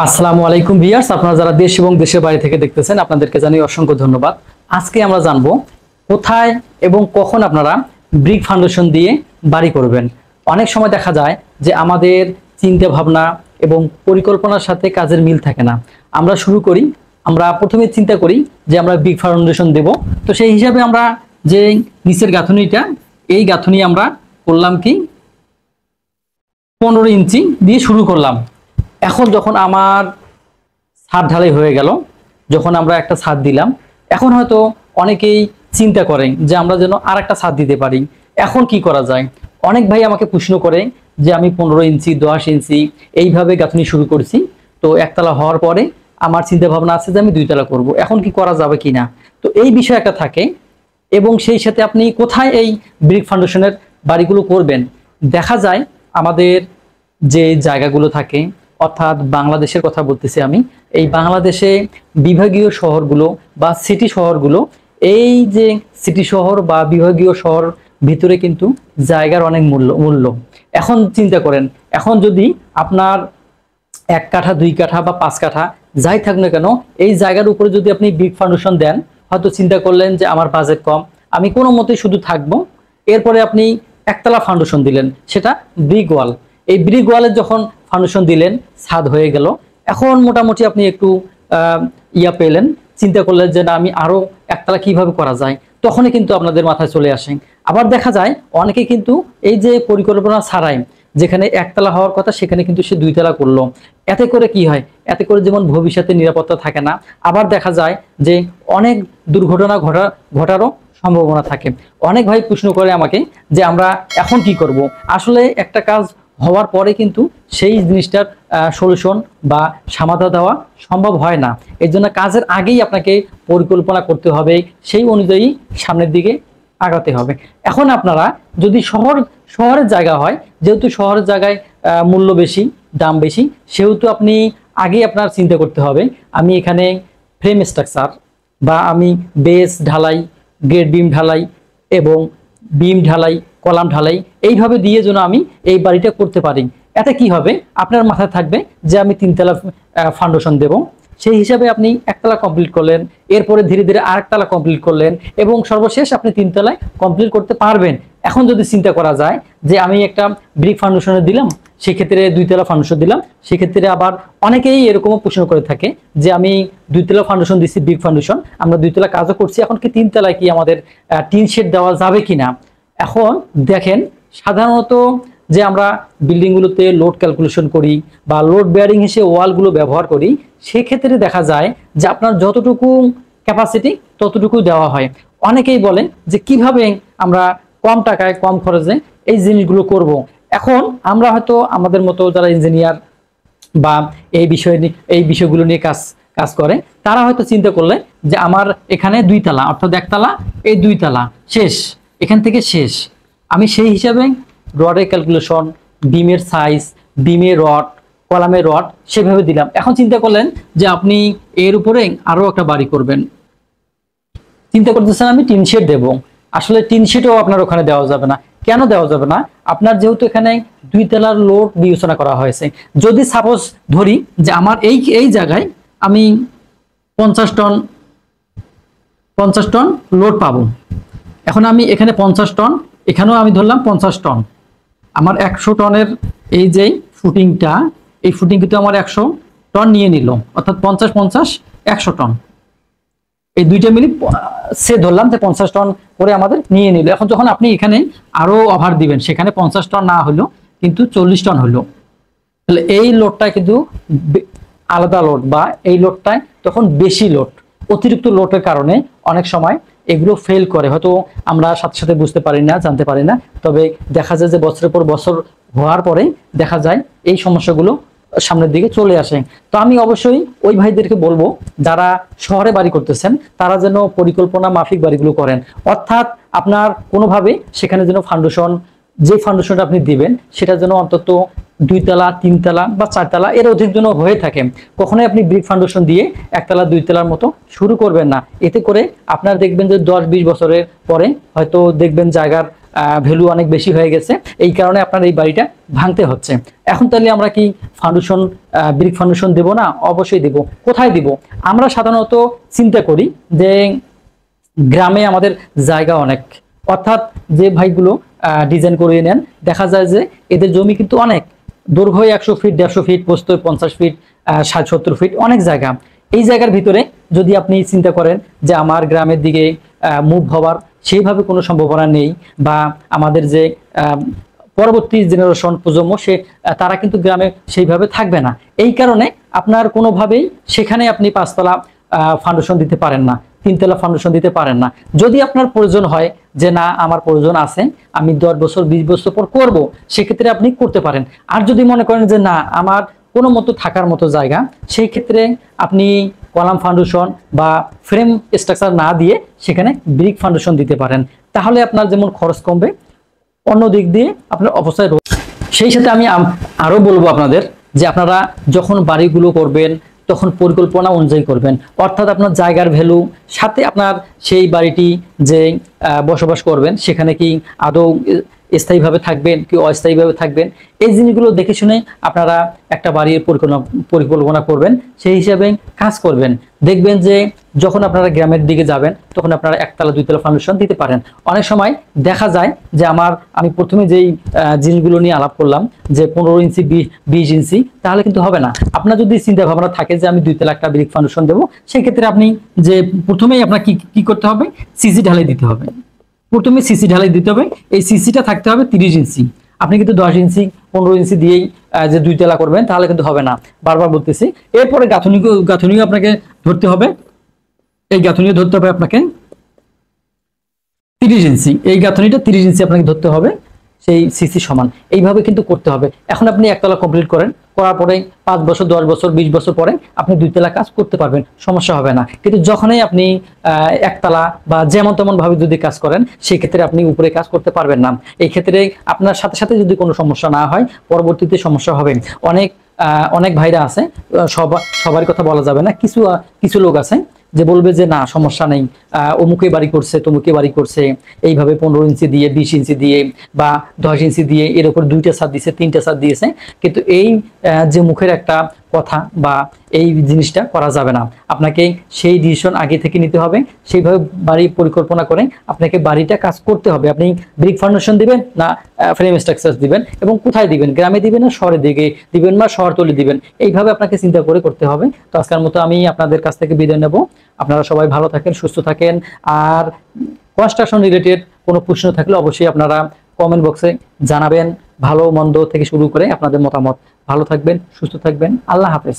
আসসালামু আলাইকুম ভিউয়ার্স, আপনারা যারা দেশ এবং দেশের বাইরে থেকে দেখতেছেন আপনাদেরকে জানাই অসংখ্য ধন্যবাদ। আজকে আমরা জানবো কোথায় এবং কখন আপনারা ব্রিক ফাউন্ডেশন দিয়ে বাড়ি করবেন। অনেক সময় দেখা যায় যে আমাদের চিন্তা ভাবনা এবং পরিকল্পনার সাথে কাজের মিল থাকে না। আমরা প্রথমে চিন্তা করি যে আমরা ব্রিক ফাউন্ডেশন দেব, তো সেই হিসাবে আমরা যে নিচের গাঁথুনিটা, এই গাঁথুনি আমরা করলাম কি 15 ইঞ্চি দিয়ে শুরু করলাম। এখন যখন আমার ছাদ ঢালাই হয়ে গেল, যখন আমরা একটা ছাদ দিলাম, এখন হয়তো অনেকেই চিন্তা করেন যে আমরা যেন আর একটা ছাদ দিতে পারি। এখন কি করা যায়? অনেক ভাই আমাকে প্রশ্ন করে যে আমি 15 ইঞ্চি 10 ইঞ্চি এইভাবে গাঁথনি শুরু করছি, তো একতলা হওয়ার পরে আমার চিন্তা ভাবনা আছে যে আমি 2 তলা করব, এখন কি করা যাবে কিনা। তো এই বিষয় একটা থাকে, এবং সেই সাথে আপনি কোথায় এই ব্রিক ফাউন্ডেশনের বাড়িগুলো করবেন। দেখা যায় আমাদের যে জায়গাগুলো থাকে, অর্থাৎ বাংলাদেশের কথা বলতেছি আমি, এই বাংলাদেশে বিভাগীয় শহরগুলো বা সিটি শহরগুলো, এই যে সিটি শহর বা বিভাগীয় শহর ভিতরে কিন্তু জায়গার অনেক মূল্য। এখন চিন্তা করেন, এখন যদি আপনার 1 কাঠা 2 কাঠা বা 5 কাঠা যাই থাক না কেন, এই জায়গার উপরে যদি আপনি ব্রিক ফাউন্ডেশন দেন, হয়তো চিন্তা করলেন যে আমার বাজেট কম, আমি কোনো মতেই শুধু থাকবো, এরপরে আপনি একতলা ফাউন্ডেশন দিলেন, সেটা ব্রিক ওয়াল। এই ব্রিক ওয়ালের যখন ফাউন্ডেশন দিলেন, ছাদ হয়ে গেল, এখন মোটামুটি আপনি একটু পেলেন, চিন্তা করলেন যে না আমি আরো একতলা কিভাবে করা যায়, তখনই কিন্তু আপনাদের মাথায় চলে আসে। আবার দেখা যায় অনেকে কিন্তু এই যে পরিকল্পনা ছাড়াই, যেখানে একতলা হওয়ার কথা সেখানে কিন্তু সে 2 তলা করলো। এতে করে কি হয়? এতে করে যেমন ভবিষ্যতে নিরাপত্তা থাকে না, আবার দেখা যায় যে অনেক দুর্ঘটনা ঘটারও সম্ভাবনা থাকে। অনেক ভাই প্রশ্ন করে আমাকে যে আমরা এখন কি করব। আসলে একটা কাজ হওয়ার পরে কিন্তু সেই জিনিসটার সলিউশন বা সমাধান দেওয়া সম্ভব হয় না। এর জন্য কাজের আগেই আপনাকে পরিকল্পনা করতে হবে, সেই অনুযায়ী সামনের দিকে আগাতে হবে। এখন আপনারা যদি শহরের জায়গা হয়, যেহেতু শহরের জায়গায় মূল্য বেশি, দাম বেশি, সেহেতু আপনি আগেই আপনার চিন্তা করতে হবে আমি এখানে ফ্রেম স্ট্রাকচার বা আমি বেস ঢালাই, গ্রেড বিম ঢালাই এবং বিম ঢালাই, কলাম ঢালাই এইভাবে দিয়ে যেন আমি এই বাড়িটা করতে পারি। এতে কি হবে? আপনার মাথায় থাকবে যে আমি 3 তলা ফাউন্ডেশন দেব, সেই হিসাবে আপনি একতলা কমপ্লিট করলেন, এরপরে ধীরে ধীরে আরেকতলা কমপ্লিট করলেন, এবং সর্বশেষ আপনি 3 তলায় কমপ্লিট করতে পারবেন। এখন যদি চিন্তা করা যায় যে আমি একটা ব্রিক ফাউন্ডেশনে দিলাম, সেক্ষেত্রে 2 তলা ফাউন্ডেশন দিলাম, সেক্ষেত্রে আবার অনেকেই এরকমও প্রশ্ন করে থাকে যে আমি 2 তলা ফাউন্ডেশন দিচ্ছি, ব্রিক ফাউন্ডেশন, আমরা 2 তলা কাজও করছি, এখন কি 3 তলায় কি আমাদের টিন শেড দেওয়া যাবে কিনা। এখন দেখেন, সাধারণত যে আমরা বিল্ডিংগুলোতে লোড ক্যালকুলেশন করি বা লোড বেয়ারিং হিসেবে ওয়ালগুলো ব্যবহার করি, সেক্ষেত্রে দেখা যায় যে আপনার যতটুকু ক্যাপাসিটি ততটুকু দেওয়া হয়। অনেকেই বলেন যে কিভাবে আমরা কম টাকায় কম খরচে এই জিনিসগুলো করব। এখন আমরা হয়তো আমাদের মতো যারা ইঞ্জিনিয়ার বা এই বিষয়গুলো নিয়ে কাজ করে, তারা হয়তো চিন্তা করলে যে আমার এখানে 2 তলা, অর্থাৎ একতলা, এই 2 তলা শেষ, এখান থেকে শেষ, আমি সেই হিসাবে রডের ক্যালকুলেশন, বিমের সাইজ, বিমের রড, কলামের রড সেভাবে দিলাম। এখন চিন্তা করলেন যে আপনি এর উপরে আরো একটা বাড়ি করবেন, চিন্তা করতেছেন আমি টিন শেড দেবো। আসলে টিন শেডও আপনার ওখানে দেওয়া যাবে না। কেন দেওয়া যাবে না? আপনার যেহেতু এখানে 2 তলার লোড বিবেচনা করা হয়েছে। যদি সাপোজ ধরি যে আমার এই জায়গায় আমি 50 টন লোড পাবো, এখন আমি এখানে 50 টন, এখানেও আমি ধরলাম 50 টন, আমার 100 টনের এই যে ফুটিংটা, এই ফুটিং কিন্তু আমার 100 টন নিয়ে নিল, অর্থাৎ 50 50 100 টন, এই দুইটা মিলে সে ধরলাম যে 50 টন করে আমাদের নিয়ে নিল। এখন যখন আপনি এখানে আরো ওভার দিবেন, সেখানে 50 টন না হলো কিন্তু 40 টন হলো, তাহলে এই লোডটা কিন্তু আলাদা লোড, বা এই লোডটায় তখন বেশি লোড, অতিরিক্ত লোডের কারণে অনেক সময় এগুলো ফেল করে, হয়তো আমরা সাথে সাথে বুঝতে পারি না, জানতে পারি না। তবে দেখা যায় যে বছরের পর বছর হওয়ার পরে দেখা যায় এই সমস্যাগুলো সামনের দিকে চলে আসে। তো আমি অবশ্যই ওই ভাইদেরকে বলবো যারা শহরে বাড়ি করতেছেন, তারা যেন পরিকল্পনা মাফিক বাড়িগুলো করেন, অর্থাৎ আপনার কোনোভাবে সেখানে যেন যে ফাউন্ডেশনটা আপনি দিবেন সেটা যেন অন্তত 2 তলা 3 তলা বা 4 তলা এর অধিক যেন হয়ে থাকে। কখনোই আপনি ব্রিক ফাউন্ডেশন দিয়ে 1 তলা 2 তলার মতো শুরু করবেন না। এতে করে আপনার দেখবেন যে 10-20 বছরের পরে হয়তো দেখবেন জায়গার ভ্যালু অনেক বেশি হয়ে গেছে, এই কারণে আপনার এই বাড়িটা ভাঙতে হচ্ছে। এখন তাহলে আমরা কি ফাউন্ডেশন, ব্রিক ফাউন্ডেশন দেব না? অবশ্যই দেব। কোথায় দিব? আমরা সাধারণত চিন্তা করি যে গ্রামে আমাদের জায়গা অনেক, অর্থাৎ যে ভাইগুলো ডিজাইন করিয়ে নেন, দেখা যায় যে এদের জমি কিন্তু অনেক, দৈর্ঘ্য 100 ফিট, 150 ফিট, প্রস্থ 50 ফিট, 60-70 ফিট, অনেক জায়গা। এই জায়গার ভিতরে যদি আপনি চিন্তা করেন যে আমার গ্রামের দিকে মুভ হওয়ার সেইভাবে কোনো সম্ভাবনা নেই, বা আমাদের যে পরবর্তী জেনারেশন প্রজন্ম তারা কিন্তু গ্রামে সেইভাবে থাকবে না, এই কারণে আপনার কোনোভাবেই সেখানে আপনি 5 তলা ফাউন্ডেশন দিতে পারেন না, 3 তলা ফাউন্ডেশন দিতে পারেন না। যদি আপনার প্রয়োজন হয় যে না আমার প্রয়োজন আছে, আমি 10 বছর 20 বছর পর করব, সেক্ষেত্রে আপনি করতে পারেন। আর যদি মনে করেন যে না আমার কোনো মতো থাকার মতো জায়গা, সেই ক্ষেত্রে আপনি কলাম ফাউন্ডেশন বা ফ্রেম স্ট্রাকচার না দিয়ে সেখানে ব্রিক ফাউন্ডেশন দিতে পারেন। তাহলে আপনার যেমন খরচ কমবে, অন্য দিক দিয়ে আপনার অবস্থায়। সেই সাথে আমি আরো বলবো আপনাদের যে আপনারা যখন বাড়িগুলো করবেন তখন পরিকল্পনা অনুযায়ী করবেন, অর্থাৎ আপনার জায়গার ভ্যালু সাথে আপনার সেই বাড়িটি যে বসবাস করবেন সেখানে কি আদৌ স্থায়ীভাবে থাকবেন কি অস্থায়ীভাবে থাকবেন, এই জিনিসগুলো দেখে শুনে আপনারা একটা বাড়ির পরিকল্পনা করবেন, সেই হিসাবে কাজ করবেন। দেখবেন যে যখন আপনারা গ্রামের দিকে যাবেন তখন আপনারা 1 তলা 2 তলা ফাউন্ডেশন দিতে পারেন। অনেক সময় দেখা যায় যে আমি প্রথমে যেই জিনিসগুলো নিয়ে আলাপ করলাম যে 15 ইঞ্চি 20 ইঞ্চি, তাহলে কিন্তু হবে না। আপনার যদি চিন্তা ভাবনা থাকে যে আমি 2 তলা একটা ব্রিক ফাউন্ডেশন দেবো, সেই ক্ষেত্রে আপনি যে প্রথমেই আপনার কি করতে হবে, সিসি ঢালাই দিতে হবে। প্রথমে সিসি ঢালাই দিতে হবে, এই সিসিটা থাকতে হবে 30 ইঞ্চি। আপনি কিন্তু 10 ইঞ্চি 15 ইঞ্চি দিয়েই যে 2 তলা করবেন তাহলে কিন্তু হবে না, বারবার বলতেছি। এরপরে গাঁথনিও আপনাকে ধরতে হবে, এই গাঁথনিও ধরতে হবে আপনাকে 30 ইঞ্চি, এই গাঁথনিটা 30 ইঞ্চি আপনাকে ধরতে হবে, সেই সিসি সমান, এইভাবে কিন্তু করতে হবে। এখন আপনি 1 তলা কমপ্লিট করেন, করার পরে 5 বছর 10 বছর 20 বছর পরে আপনি 2 তলা কাজ করতে পারবেন, সমস্যা হবে না। কিন্তু যখনই আপনি 1 তলা বা যেমন তেমন ভাবে যদি কাজ করেন, সেই ক্ষেত্রে আপনি উপরে কাজ করতে পারবেন না। এই ক্ষেত্রে আপনার সাথে সাথে যদি কোনো সমস্যা না হয়, পরবর্তীতে সমস্যা হবে। অনেক ভাইরা আছে, সবার কথা বলা যাবে না, কিছু লোক আছে যে বলবে যে না সমস্যা নেই, অমুকে বাড়ি করছে, তমুকে বাড়ি করছে, এইভাবে 15 ইঞ্চি দিয়ে 20 ইঞ্চি দিয়ে বা 10 ইঞ্চি দিয়ে এর উপর 2টা ছাদ দিয়েছে, 3টা ছাদ দিয়েছে, কিন্তু এই যে মুখের একটা কথা বা এই জিনিসটা করা যাবে না। আপনাকে সেই ডিসিশন আগে থেকে নিতে হবে, সেইভাবে বাড়ি পরিকল্পনা করে আপনাকে বাড়িটা কাজ করতে হবে। আপনি ব্রিক ফাউন্ডেশন দিবেন না ফ্রেম স্ট্রাকচার দিবেন, এবং কোথায় দিবেন, গ্রামে দিবেন না শহরের দিকে দিবেন বা শহরতলি দিবেন, এইভাবে আপনাকে চিন্তা করে করতে হবে। তো আজকের মতো আমি আপনাদের কাছ থেকে বিদায় নেব। আপনারা সবাই ভালো থাকেন, সুস্থ থাকেন। আর কনস্ট্রাকশন রিলেটেড কোনো প্রশ্ন থাকলে অবশ্যই আপনারা কমেন্ট বক্সে জানাবেন, ভালো মন্দ থেকে শুরু করে আপনাদের মতামত। ভালো থাকবেন, সুস্থ থাকবেন, আল্লাহ হাফেজ।